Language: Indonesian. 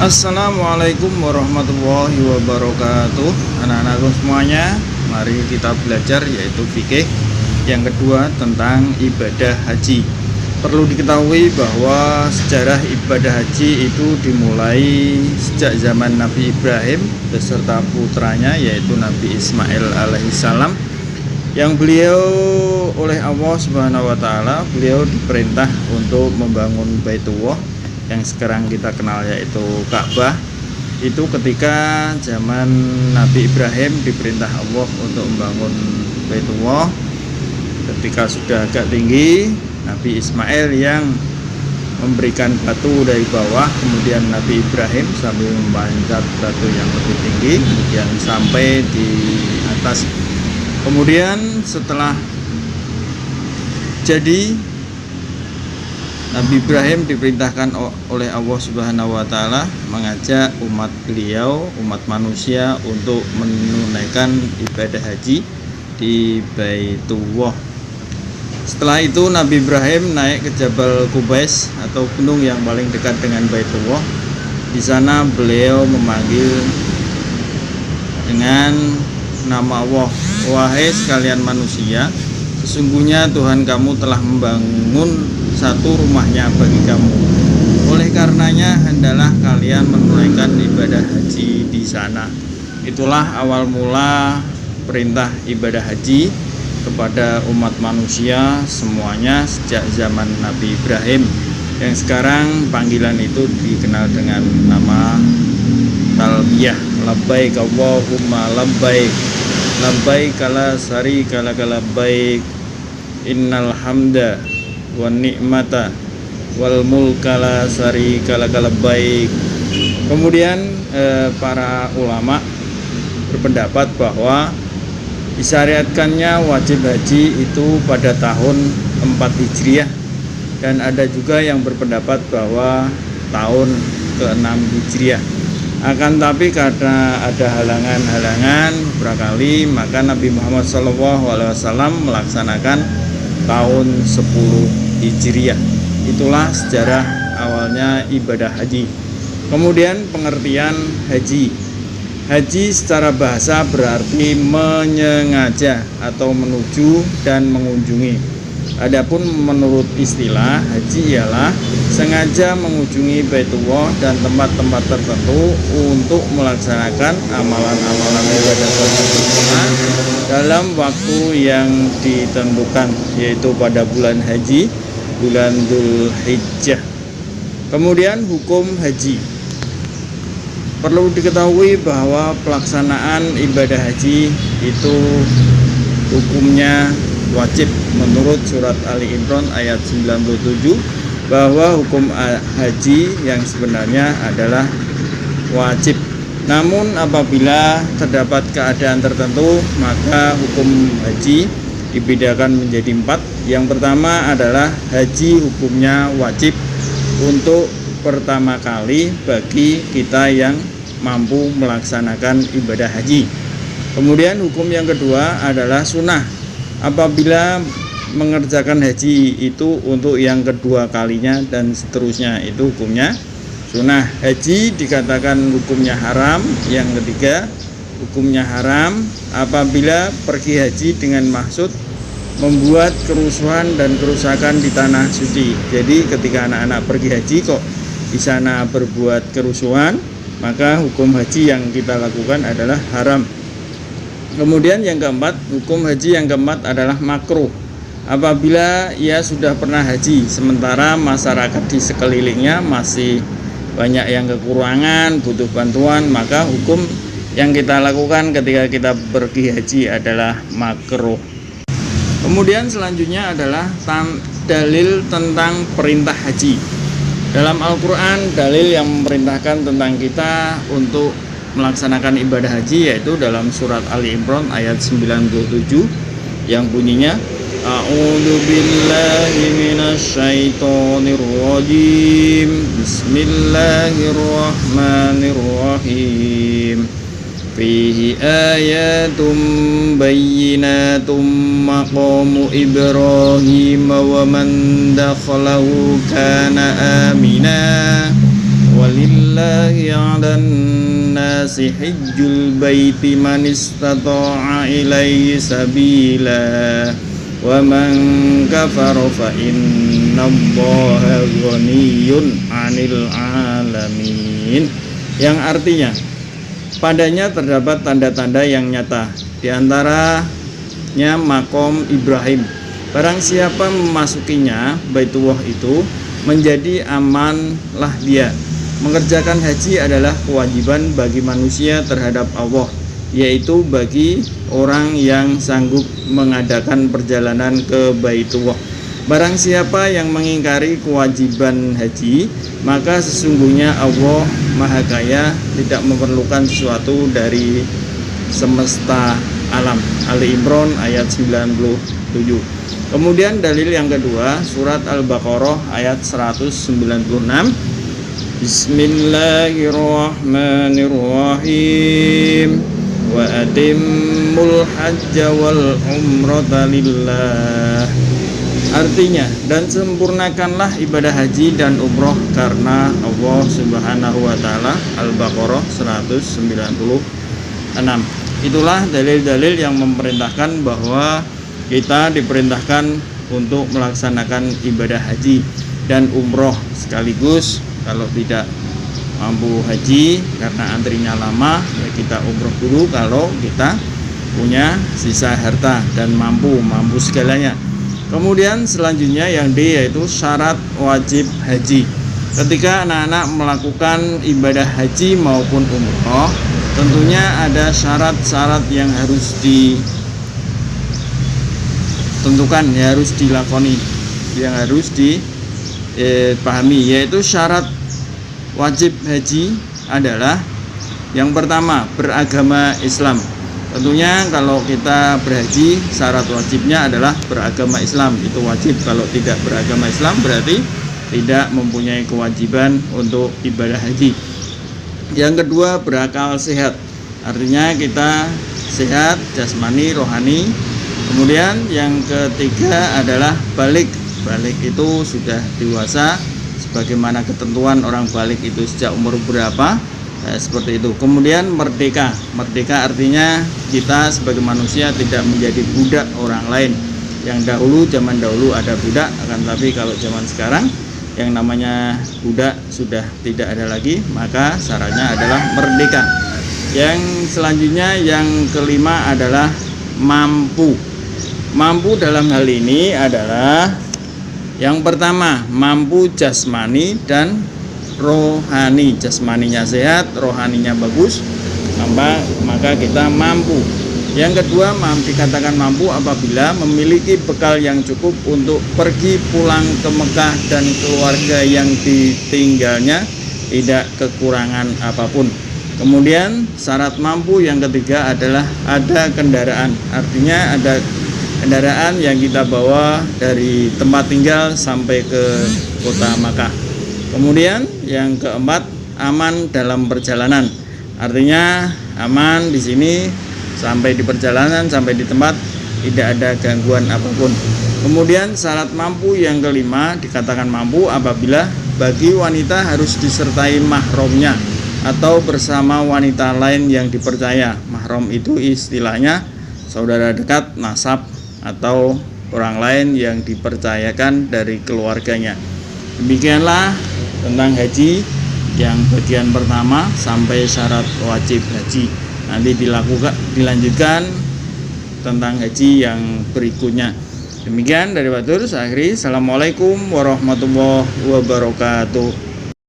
Assalamualaikum warahmatullahi wabarakatuh. Anak-anakku semuanya, mari kita belajar yaitu fikih yang kedua tentang ibadah haji. Perlu diketahui bahwa sejarah ibadah haji itu dimulai sejak zaman Nabi Ibrahim beserta putranya yaitu Nabi Ismail alaihissalam, yang beliau oleh Allah Subhanahu wa taala beliau diperintah untuk membangun Baitullah yang sekarang kita kenal yaitu Ka'bah. Itu ketika zaman Nabi Ibrahim diperintah Allah untuk membangun Baitullah. Ketika sudah agak tinggi, Nabi Ismail yang memberikan batu dari bawah, kemudian Nabi Ibrahim sambil memanjat batu yang lebih tinggi, kemudian sampai di atas. Kemudian setelah jadi, Nabi Ibrahim diperintahkan oleh Allah Subhanahu wa taala mengajak umat beliau, umat manusia untuk menunaikan ibadah haji di Baitullah. Setelah itu Nabi Ibrahim naik ke Jabal Qubais atau gunung yang paling dekat dengan Baitullah. Di sana beliau memanggil dengan nama Allah, "Wahai sekalian manusia, sesungguhnya Tuhan kamu telah membangun satu rumahnya bagi kamu. Oleh karenanya hendaklah kalian menunaikan ibadah haji di sana." Itulah awal mula perintah ibadah haji kepada umat manusia semuanya sejak zaman Nabi Ibrahim, yang sekarang panggilan itu dikenal dengan nama talbiyah. Labbaik Allahumma labbaik, labbaik la syarika laka labbaik, innal hamda wan ni'mata wal mulka la syarika laka labbaik. Kemudian para ulama berpendapat bahwa disyariatkannya wajib haji itu pada tahun 4 Hijriah, dan ada juga yang berpendapat bahwa tahun ke-6 Hijriah. Akan tapi karena ada halangan-halangan berkali, maka Nabi Muhammad SAW melaksanakan tahun 10 Hijriah. Itulah sejarah awalnya ibadah haji. Kemudian pengertian haji. Haji secara bahasa berarti menyengaja atau menuju dan mengunjungi. Adapun menurut istilah, haji ialah sengaja mengunjungi Baitullah dan tempat-tempat tertentu untuk melaksanakan amalan-amalan ibadah tersebut dalam waktu yang ditentukan, yaitu pada bulan haji, bulan Dzulhijjah. Kemudian hukum haji. Perlu diketahui bahwa pelaksanaan ibadah haji itu hukumnya wajib menurut surat Ali Imran ayat 97, bahwa hukum haji yang sebenarnya adalah wajib. Namun apabila terdapat keadaan tertentu, maka hukum haji dibedakan menjadi 4. Yang pertama adalah haji hukumnya wajib untuk pertama kali bagi kita yang mampu melaksanakan ibadah haji. Kemudian hukum yang kedua adalah sunnah. Apabila mengerjakan haji itu untuk yang kedua kalinya dan seterusnya, itu hukumnya sunnah. Haji dikatakan hukumnya haram. Yang ketiga, hukumnya haram apabila pergi haji dengan maksud membuat kerusuhan dan kerusakan di tanah suci. Jadi ketika anak-anak pergi haji kok di sana berbuat kerusuhan, maka hukum haji yang kita lakukan adalah haram. Kemudian yang keempat, hukum haji yang keempat adalah makruh. Apabila ia sudah pernah haji sementara masyarakat di sekelilingnya masih banyak yang kekurangan, butuh bantuan, maka hukum yang kita lakukan ketika kita pergi haji adalah makruh. Kemudian selanjutnya adalah dalil tentang perintah haji. Dalam Al-Quran, dalil yang memerintahkan tentang kita untuk melaksanakan ibadah haji yaitu dalam surat Ali Imran ayat 97 yang bunyinya, A'udzu billahi minasyaitonir rajim. Bismillahirrahmanirrahim. Fihi ayatum bayyinatum maqamu Ibrahim wa man dakhalahu kana amina walil walillahi 'alan nasi hajjul baiti man istata'a ilaihi sabila wa man kafara fa innallaha ghaniyyun 'anil 'alamin. Yang artinya, padanya terdapat tanda-tanda yang nyata, di antaranya makom Ibrahim. Barang siapa memasukinya, Baitullah itu, menjadi amanlah dia. Mengerjakan haji adalah kewajiban bagi manusia terhadap Allah, yaitu bagi orang yang sanggup mengadakan perjalanan ke Baitullah. Barang siapa yang mengingkari kewajiban haji, maka sesungguhnya Allah Maha Kaya, tidak memerlukan sesuatu dari semesta alam. Ali Imran ayat 97. Kemudian dalil yang kedua, surat Al-Baqarah ayat 196. Bismillahirrahmanirrahim. Wa atimmul hajja wal umrata lillah. Artinya, dan sempurnakanlah ibadah haji dan umroh karena Allah Subhanahu wa taala. Al-Baqarah 196. Itulah dalil-dalil yang memerintahkan bahwa kita diperintahkan untuk melaksanakan ibadah haji dan umroh sekaligus. Kalau tidak mampu haji karena antrinya lama, ya kita umroh dulu kalau kita punya sisa harta dan mampu segalanya. Kemudian selanjutnya yang D, yaitu syarat wajib haji. Ketika anak-anak melakukan ibadah haji maupun umroh, tentunya ada syarat-syarat yang harus ditentukan, yang harus dilakoni, yang harus dipahami. Yaitu syarat wajib haji adalah yang pertama, beragama Islam. Tentunya kalau kita berhaji, syarat wajibnya adalah beragama Islam. Itu wajib. Kalau tidak beragama Islam berarti tidak mempunyai kewajiban untuk ibadah haji. Yang kedua, berakal sehat. Artinya kita sehat jasmani, rohani. Kemudian yang ketiga adalah balik. Balik itu sudah dewasa, sebagaimana ketentuan orang balik itu sejak umur berapa. Seperti itu. Kemudian merdeka. Merdeka artinya kita sebagai manusia tidak menjadi budak orang lain. Yang dahulu, zaman dahulu ada budak, akan tapi kalau zaman sekarang yang namanya budak sudah tidak ada lagi, maka syaratnya adalah merdeka. Yang selanjutnya, yang kelima adalah mampu. Mampu dalam hal ini adalah yang pertama, mampu jasmani dan rohani. Jasmaninya sehat, rohaninya bagus, maka kita mampu. Yang kedua, dikatakan mampu apabila memiliki bekal yang cukup untuk pergi pulang ke Mekah dan keluarga yang ditinggalnya tidak kekurangan apapun. Kemudian syarat mampu yang ketiga adalah ada kendaraan. Artinya ada kendaraan yang kita bawa dari tempat tinggal sampai ke kota Makkah. Kemudian yang keempat, aman dalam perjalanan. Artinya aman di sini sampai di perjalanan, sampai di tempat tidak ada gangguan apapun. Kemudian syarat mampu yang kelima, dikatakan mampu apabila bagi wanita harus disertai mahramnya atau bersama wanita lain yang dipercaya. Mahram itu istilahnya saudara dekat, nasab, atau orang lain yang dipercayakan dari keluarganya. Demikianlah tentang haji yang bagian pertama sampai syarat wajib haji. Nanti dilanjutkan tentang haji yang berikutnya. Demikian dari Batur, saya akhiri. Assalamualaikum warahmatullahi wabarakatuh.